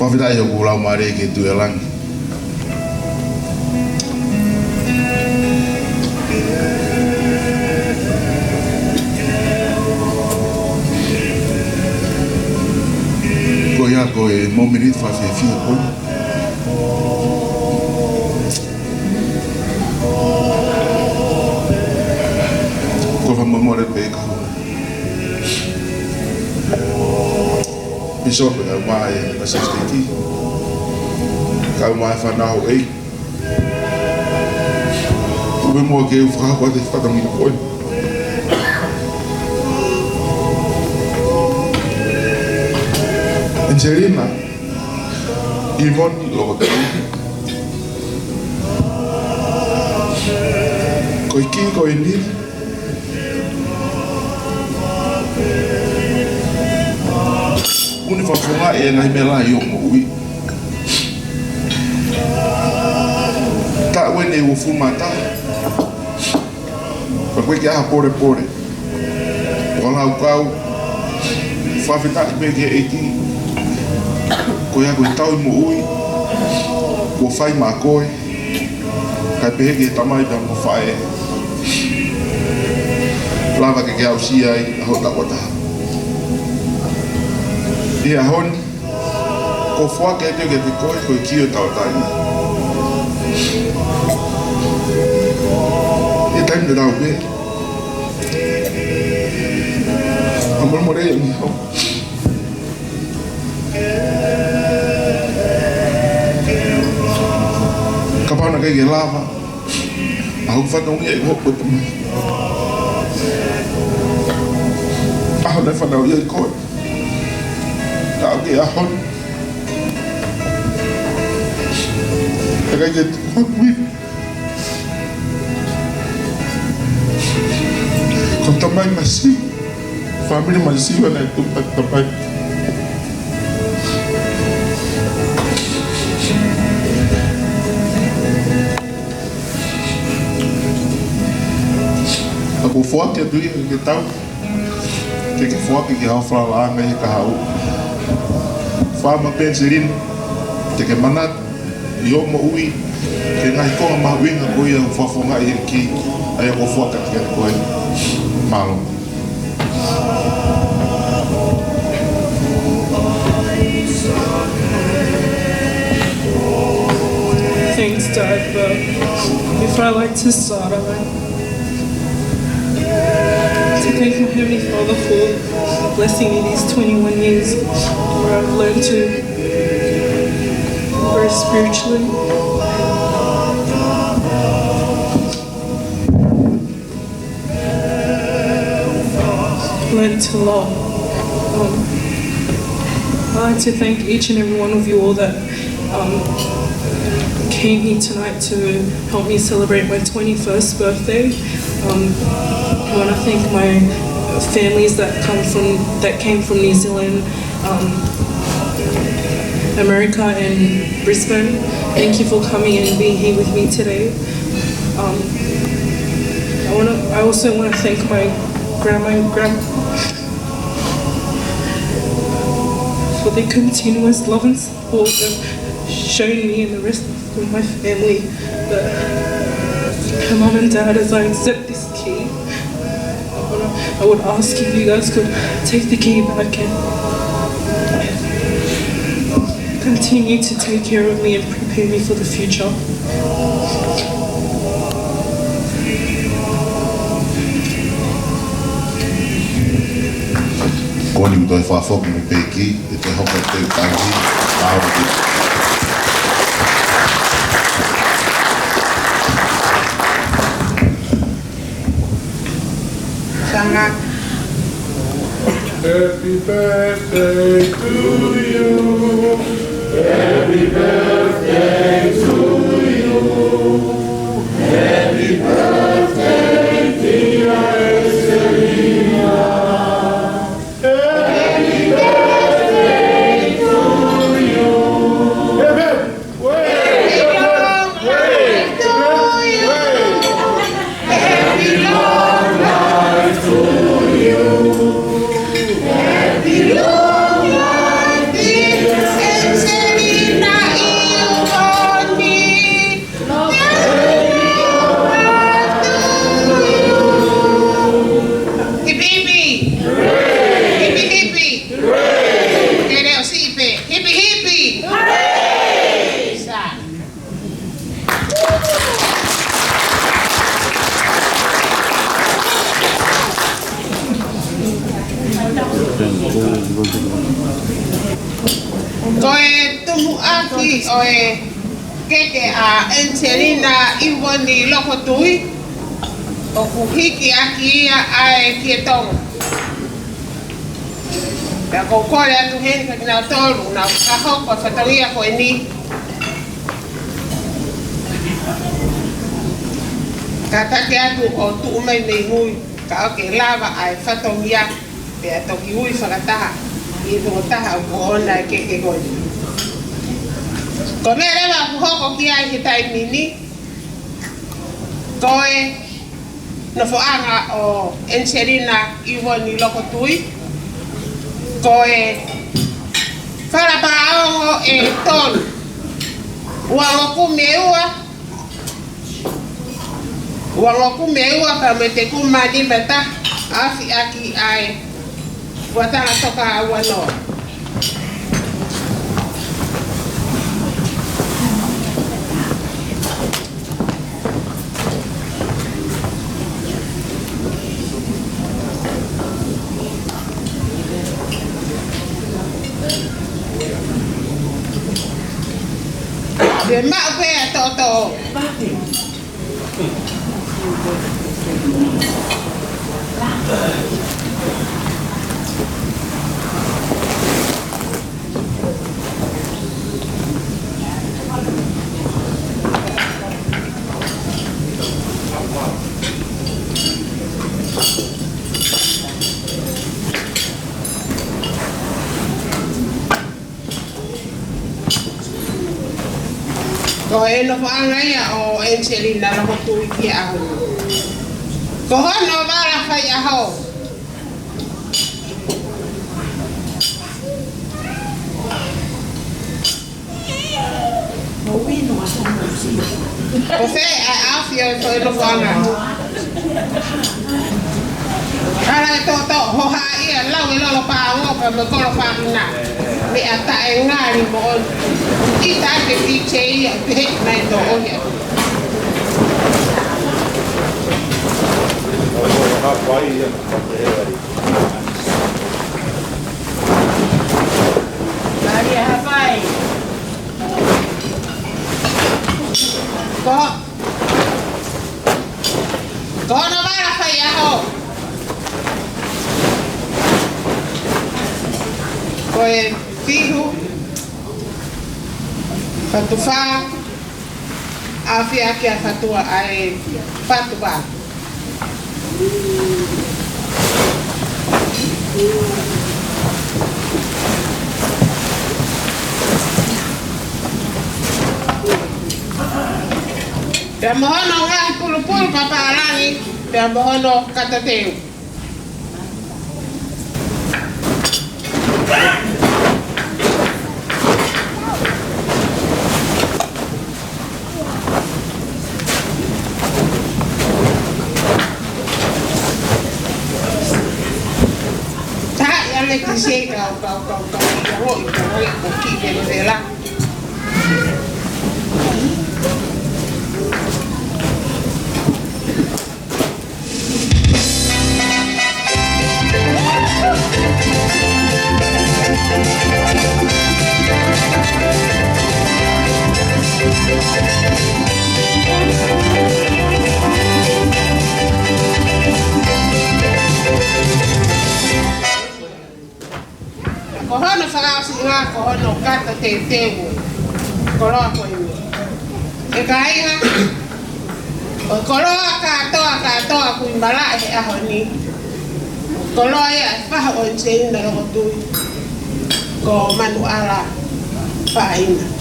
Whawhita i o lau maare ke tu e langi. Ko ia ko e mominit whawhewhia koni. Ko whamamore pe ka hua. Bishop e mai a 60 ka mai whanau ei. Ube mua ke u whakakwa te whatangi koi. Angelina, Iuvoni, Lokotui. Koi ki, koi ni. Uni whafunga e ngai mela i o Moimoi. Ta wene u fumata. Koe ki aha pore pore. Wala u kau. Whawhita i me ke eiti. Ko ia koe tau i Moimoi, ko whai mā koe, kai pehe ke tamai pia mo whae. Lava ke au sia ai, aho takwataha. Ia honi, ko whua ke teo ke te koe, koe kio tau taina. Ia taim te rau pe. Amor e mi hau. Kapana kai ke lava, aho whanau ni e hoko te mai. Aho nei whanau i e koe. Tau ke ahon. E kai ke tukui. Ko tamai masi, family masi wana e tupat tamai. Ako fua ke tui ke tau. Ke fua ke hau whalanga he ka hau. Whama pensirin. Ke manat. I o Moimoi. Ke ngai konga mahuinga koe au whafonga i ki. Ai ako fua ka ke koe. Malo. Thanks, Dad, but before I like to start, I like to thank my Heavenly Father for blessing me these 21 years where I've learned to grow spiritually. Learn to love. I'd like to thank each and every one of you all that came here tonight to help me celebrate my 21st birthday. I want to thank my families that came from New Zealand, America, and Brisbane. Thank you for coming and being here with me today. I also want to thank my grandma and grandpa for the continuous love and support they've shown me and the rest of my family. But Mom and Dad, as I accept this key, I would ask if you guys could take the key back and continue to take care of me and prepare me for the future. Koni mtoi whawhoki me peki, e te hoka te tangi, aho Happy birthday to you. Happy birthday to you. Happy birthday, dear Angelina. Happy birthday to you. Amen. Happy long life to you. Happy long life, dear Angelina. Koe tumu aki oe keke a Angelina Iuvoni Lokotui o kuhiki aki ia ae kie tonga. Pea kore atu heni ka kina tolu na kahoko whataria koe ni. Ka take atu o tu mai nei hui ka oke lava ae whatongia pea toki hui whakataha. I tungo taha o kuhona e keke koe. Ko mea rewa kuhoko ki ai he tai mini. Koe no foanga o Angelina Iuvoni Lokotui. Koe wharapaongo e tonu. Uangoku meua. Uangoku meua ka me te kumadi beta afi aki ai. Watanga toka aua noa. De mau pea toto. Ko e no whaanga ia o Angelina Lokotui ki ahu. Ko hono wala whai aho. Ko se a awhia ko e no whaanga. Ara e toto hoha ia lau e lolo paa ngopa me kolo whaanga. Me a tae ngāri mo on. I tāke ki te ia te hek mai to oia. Maria Hawaii. Ko no vara whai aho. Ko e fihu. Whatuwha, awhia ki a whatua ai whatuwa. Pea mohono ngahi pulu-pulu paparangi, pea mohono katateu. Que chega ao pouquinho de lá. Kohono whakausi ngā kohono kata te tewu. Koroa koe mi. E ka iha. O koroa katoa kui mara e aho ni. Koroa ia e whaha o Angelina Lokotui. Ko manu ala whaina.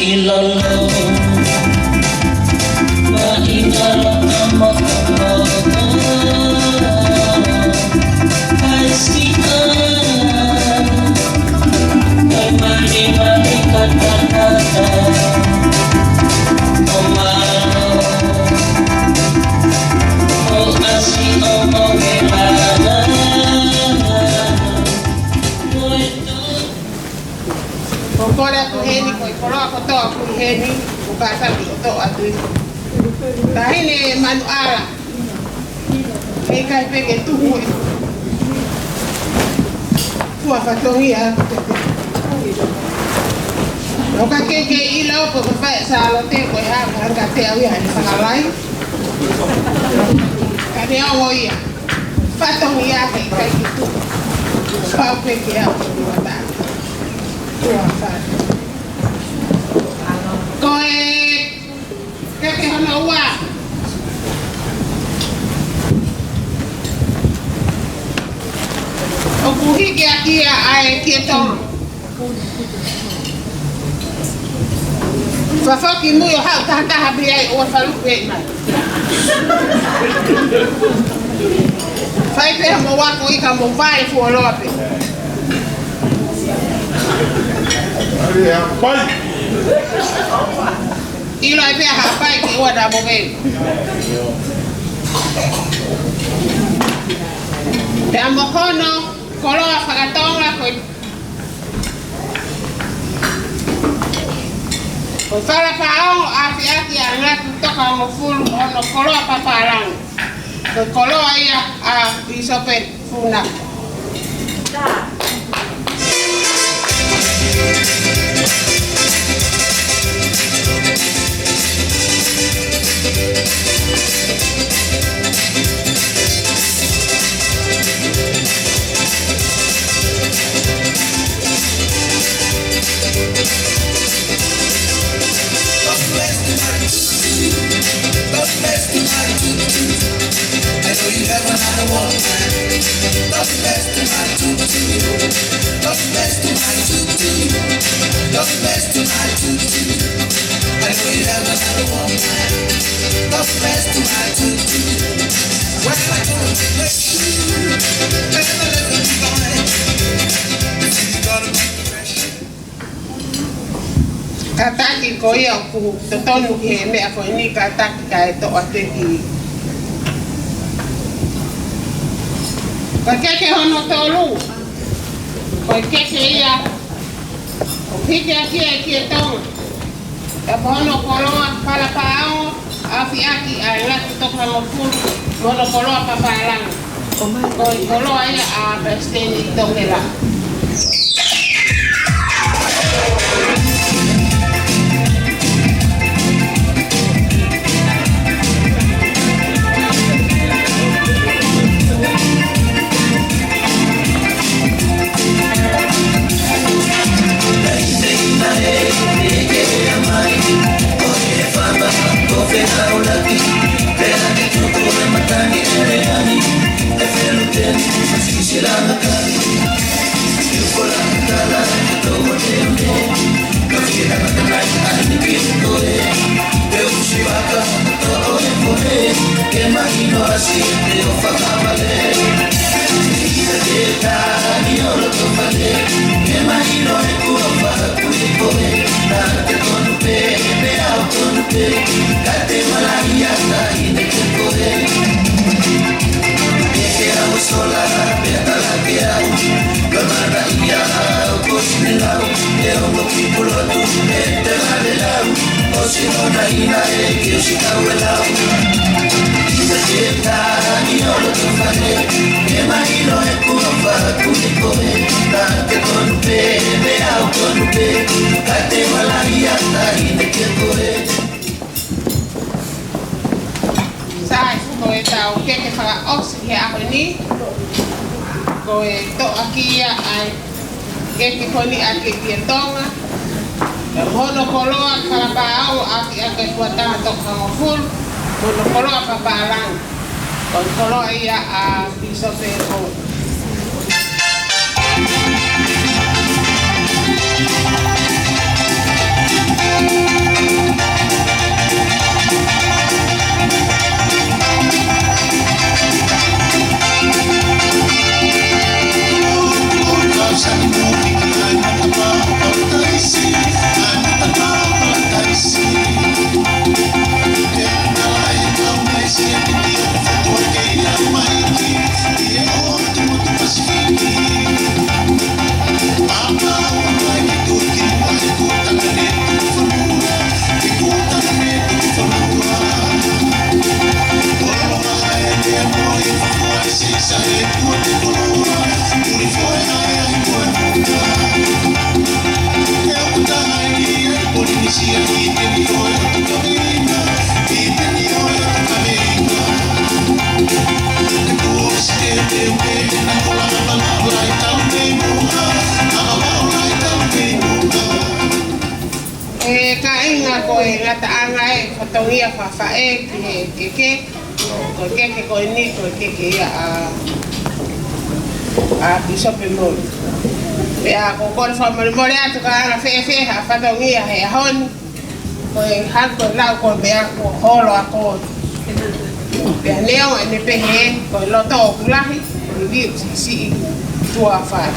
Ilolo ma ingala amakono ai si ai mari mari kata pasa to atu. Tahine manuala. Ei kai peke tuhu. Tua fatongia. Oka keke ilo po fa sa lo te ko ha ka te au ya ni fanalai. Kani au ia. Fatongia kai tu. Pau peke au ta. Tua fa. Koe keke hono wa. Oku hige akia ai kieton. Fafoki muyo hau tata habi ai o falupe mai. Fai pe mo wako ika mo vai fu olope. Ari ya pai. Ilo ai pe ha pai ki o da mo ve. Pe amo kono koloa whakatonga koe whara pāong āwhi aki a ngātu toka mo fulu ono koloa paparang koe koloa ia a isope funa I know you have another one. Love the best to my tutu. Love the best to my tutu. Love the best to my tutu. I know you have another one. Love the best to my tutu. When I go to let you, never let them be mine. You gotta be fresh. Kataki ko ia ku totonu ki he mea ko ni kataki ka e to ate ki. Ko keke hono tolu. Ko keke ia. Ko hike aki e ki e tonga. E hono koloa pala paao. Afi aki a latu toka mo fulu. Hono koloa paparang. Ko koloa ia a besteni tongela. Sai ko e tau keke whaka osi he aho ni. Ko e to aki ia ai keke koni ake ki e tonga. Hono koloa kalapao aki ake kuatanga toka mo fulu. Hono koloa paparang. Ko koloa ia a isope o. Thank you. ia whawhae ki he keke. Ko keke ko ni ko keke ia a Bishop Mori. Pea ko kore whamori atu ka ana whewhe ha whatongia he ahoni. Ko e hako lau ko mea ko holo a ko. Pea neo e ne pehe ko e loto o kulahi. Ko i viu si tua whai.